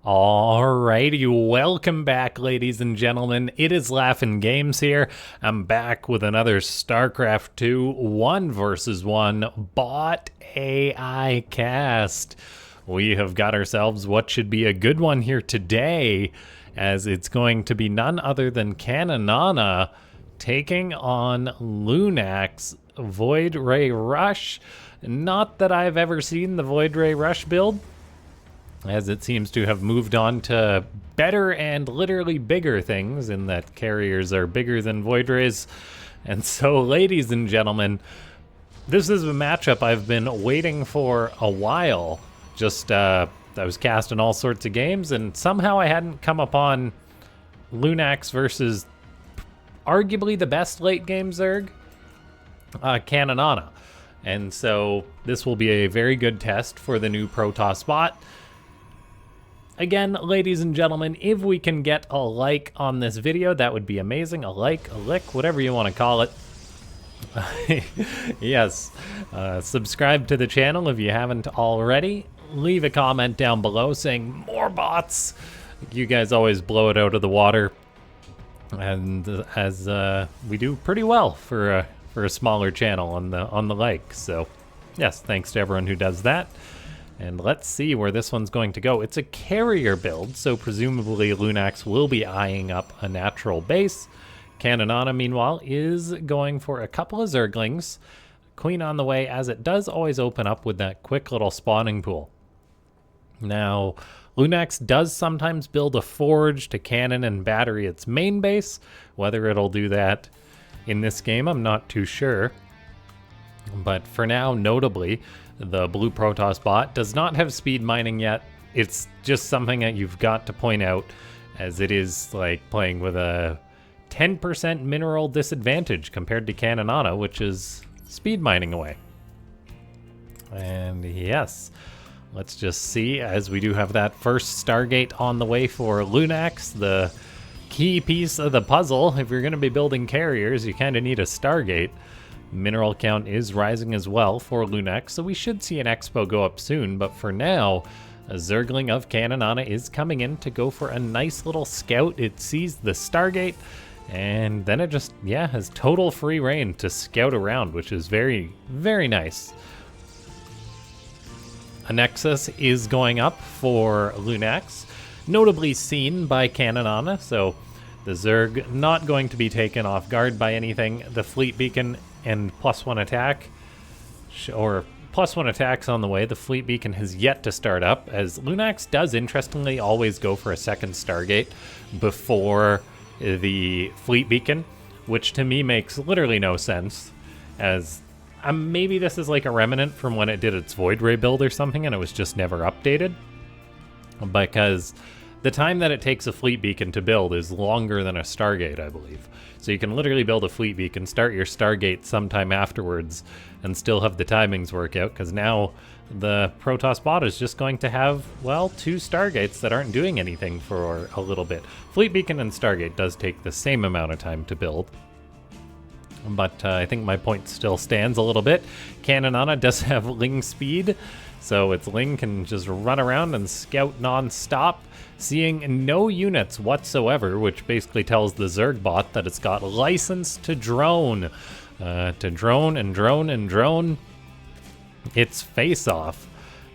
Alrighty, welcome back, ladies and gentlemen. It is LaughNgamez here. I'm back with another Starcraft 2 1 versus 1 bot AI cast. We have got ourselves what should be a good one here today, as it's going to be none other than Caninana taking on Lunax Void Ray Rush. Not that I've ever seen the Void Ray Rush build, as it seems to have moved on to better and literally bigger things, in that carriers are bigger than Void Rays. And so, ladies and gentlemen, this is a matchup I've been waiting for a while. I was casting all sorts of games, and somehow I hadn't come upon Lunax versus arguably the best late game Zerg, Caninana. And so this will be a very good test for the new Protoss bot. Again, ladies and gentlemen, if we can get a like on this video, that would be amazing. A like, a lick, whatever you want to call it. Yes. Subscribe to the channel if you haven't already. Leave a comment down below saying more bots. You guys always blow it out of the water. And as we do pretty well for a smaller channel on the like. So yes, thanks to everyone who does that. And let's see where this one's going to go. It's a carrier build, so presumably Lunax will be eyeing up a natural base. Caninana, meanwhile, is going for a couple of Zerglings. Queen on the way, as it does always open up with that quick little spawning pool. Now, Lunax does sometimes build a forge to cannon and battery its main base. Whether it'll do that in this game, I'm not too sure. But for now, notably, the blue Protoss bot does not have speed mining yet. It's just something that you've got to point out, as it is like playing with a 10% mineral disadvantage compared to Caninana, which is speed mining away. And yes, let's just see, as we do have that first Stargate on the way for Lunax, the key piece of the puzzle. If you're going to be building carriers, you kind of need a Stargate. Mineral count is rising as well for Lunax, so we should see an expo go up soon, but for now, a Zergling of Caninana is coming in to go for a nice little scout. It sees the Stargate, and then it just, has total free reign to scout around, which is very, very nice. A Nexus is going up for Lunax, notably seen by Caninana, so the Zerg not going to be taken off guard by anything. The Fleet Beacon and +1 attack, or +1 attacks on the way. The Fleet Beacon has yet to start up, as Lunax does interestingly always go for a second Stargate before the Fleet Beacon, which to me makes literally no sense, as maybe this is like a remnant from when it did its Void Ray build or something and it was just never updated, because the time that it takes a Fleet Beacon to build is longer than a Stargate, I believe. So you can literally build a Fleet Beacon, start your Stargate sometime afterwards, and still have the timings work out, because now the Protoss bot is just going to have, well, 2 Stargates that aren't doing anything for a little bit. Fleet Beacon and Stargate does take the same amount of time to build. But I think my point still stands a little bit. Caninana does have Ling speed, so its Ling can just run around and scout non-stop, seeing no units whatsoever, which basically tells the Zerg bot that it's got license to drone. To drone and drone and drone its face off.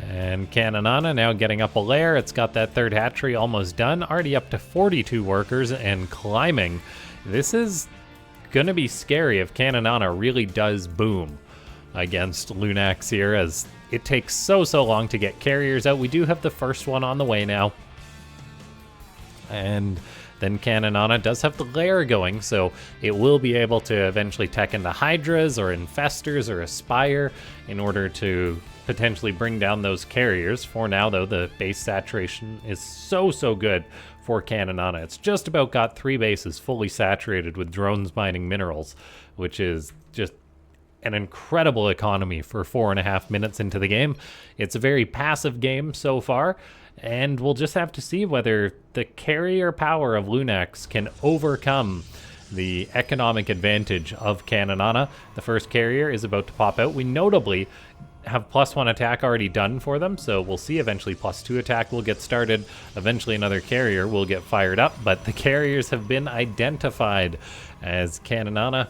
And Caninana now getting up a layer. It's got that third hatchery almost done, already up to 42 workers and climbing. This is gonna be scary if Caninana really does boom against Lunax here, as it takes so long to get carriers out. We do have the first one on the way now. And then Caninana does have the lair going, so it will be able to eventually tech into Hydras or Infestors or Aspire in order to potentially bring down those carriers. For now, though, the base saturation is so good for Caninana. It's just about got 3 bases fully saturated with drones mining minerals, which is just an incredible economy for 4.5 minutes into the game. It's a very passive game so far, and we'll just have to see whether the carrier power of Lunax can overcome the economic advantage of Caninana. The first carrier is about to pop out. We notably have +1 attack already done for them, so we'll see. Eventually +2 attack will get started. Eventually another carrier will get fired up, but the carriers have been identified, as Caninana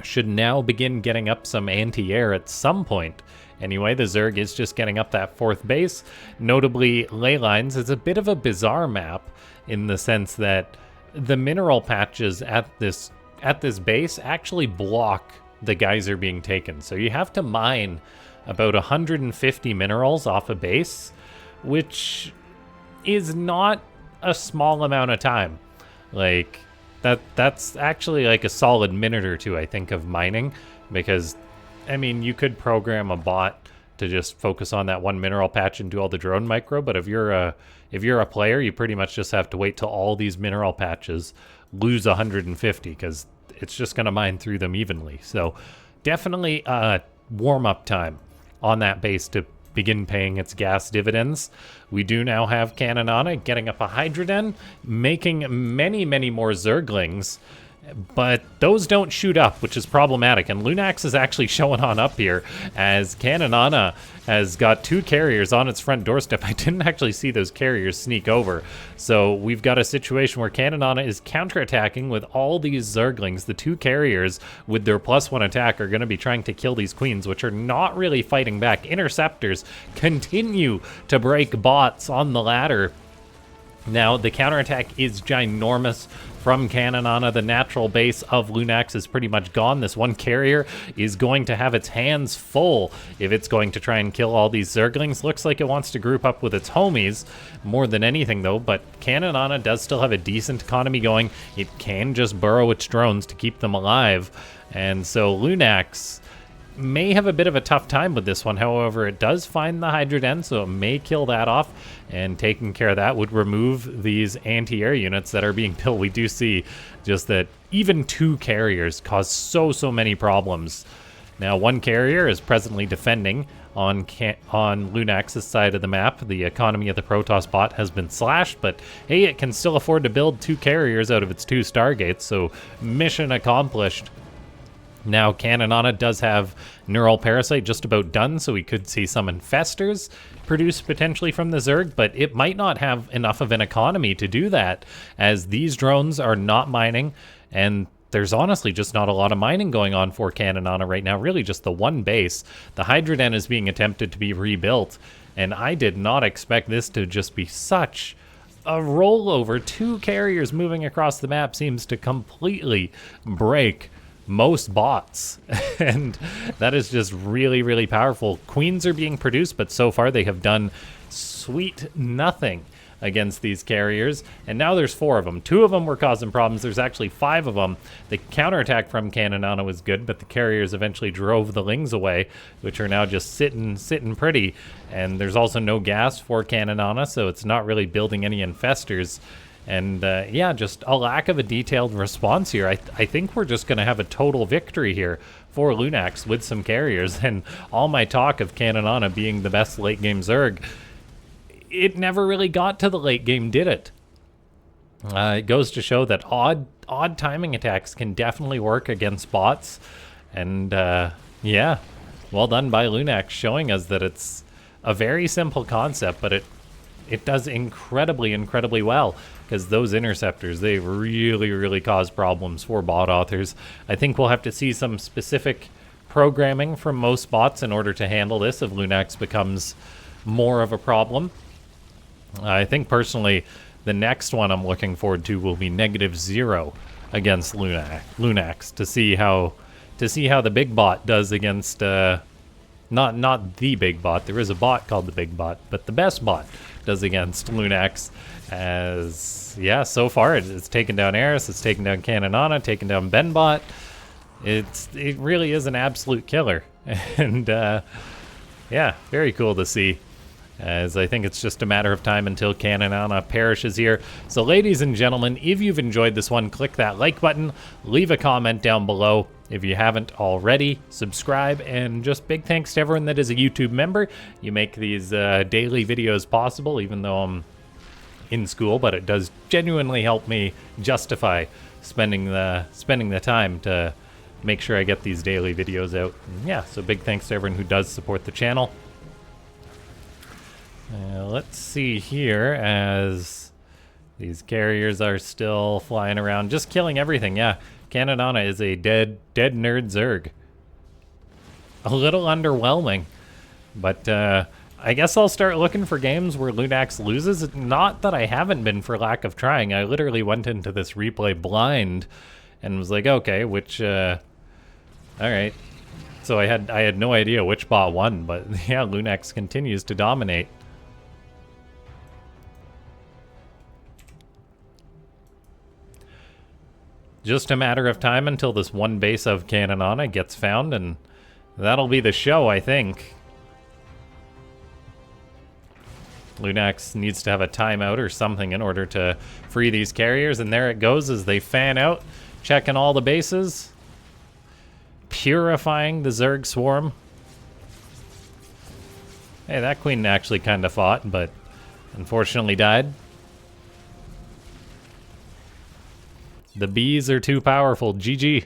should now begin getting up some anti-air at some point. Anyway, the Zerg is just getting up that 4th base. Notably, ley lines is a bit of a bizarre map in the sense that the mineral patches at this base actually block the geyser being taken. So you have to mine about 150 minerals off a base, which is not a small amount of time. Like, that's actually like a solid minute or two, I think, of mining, because, I mean, you could program a bot to just focus on that one mineral patch and do all the drone micro, but if you're a player, you pretty much just have to wait till all these mineral patches lose 150, because it's just going to mine through them evenly. So definitely warm-up time on that base to begin paying its gas dividends. We do now have Caninana getting up a Hydroden, making many, many more Zerglings, but those don't shoot up, which is problematic. And LaughNgamez is actually showing on up here, as Caninana has got 2 carriers on its front doorstep. I didn't actually see those carriers sneak over. So we've got a situation where Caninana is counterattacking with all these Zerglings. The 2 carriers with their +1 attack are going to be trying to kill these queens, which are not really fighting back. Interceptors continue to break bots on the ladder. Now, the counterattack is ginormous from Caninana. The natural base of LaughNgamez is pretty much gone. This one carrier is going to have its hands full if it's going to try and kill all these Zerglings. Looks like it wants to group up with its homies more than anything, though, but Caninana does still have a decent economy going. It can just burrow its drones to keep them alive, and so LaughNgamez may have a bit of a tough time with this one. However, it does find the Hydroden, so it may kill that off, and taking care of that would remove these anti-air units that are being built. We do see just that even 2 carriers cause so many problems. Now, 1 carrier is presently defending on LaughNgamez's side of the map. The economy of the Protoss bot has been slashed, but hey, it can still afford to build 2 carriers out of its 2 Stargates, so mission accomplished. Now, Caninana does have Neural Parasite just about done, so we could see some Infestors produced potentially from the Zerg, but it might not have enough of an economy to do that, as these drones are not mining, and there's honestly just not a lot of mining going on for Caninana right now, really just the 1 base. The Hydroden is being attempted to be rebuilt, and I did not expect this to just be such a rollover. 2 carriers moving across the map seems to completely break most bots, and that is just really powerful. Queens are being produced, but so far they have done sweet nothing against these carriers, and now there's 4 of them. 2 of them were causing problems. There's actually 5 of them. The counterattack from Caninana was good, but the carriers eventually drove the Lings away, which are now just sitting pretty, and there's also no gas for Caninana, so it's not really building any Infestors. And yeah, just a lack of a detailed response here. I think we're just going to have a total victory here for LaughNgamez with some carriers. And all my talk of Caninana being the best late game Zerg, it never really got to the late game, did it? It goes to show that odd timing attacks can definitely work against bots. And yeah, well done by LaughNgamez, showing us that it's a very simple concept, but it does incredibly well, because those interceptors, they really cause problems for bot authors. I think we'll have to see some specific programming from most bots in order to handle this if LaughNgamez becomes more of a problem. I think personally the next one I'm looking forward to will be -0 against LaughNgamez to see how the big bot does against not the big bot. There is a bot called the big bot, but the best bot does against LaughNgamez. As yeah, so far it's taken down Eris, it's taken down Caninana, taken down Benbot. It really is an absolute killer, and yeah, very cool to see. As I think it's just a matter of time until Caninana perishes here. So ladies and gentlemen, if you've enjoyed this one, click that like button, leave a comment down below. If you haven't already, subscribe, and just big thanks to everyone that is a YouTube member. You make these daily videos possible, even though I'm in school, but it does genuinely help me justify spending the time to make sure I get these daily videos out. And yeah, so big thanks to everyone who does support the channel. Let's see here, as these carriers are still flying around, just killing everything. Yeah, Caninana is a dead nerd Zerg. A little underwhelming, but I guess I'll start looking for games where Lunax loses. Not that I haven't been for lack of trying. I literally went into this replay blind and was like, okay, which, all right. So I had no idea which bot won, but yeah, Lunax continues to dominate. Just a matter of time until this one base of Caninana gets found, and that'll be the show, I think. Lunax needs to have a timeout or something in order to free these carriers, and there it goes as they fan out, checking all the bases, purifying the Zerg swarm. Hey, that queen actually kind of fought, but unfortunately died. The bees are too powerful. GG.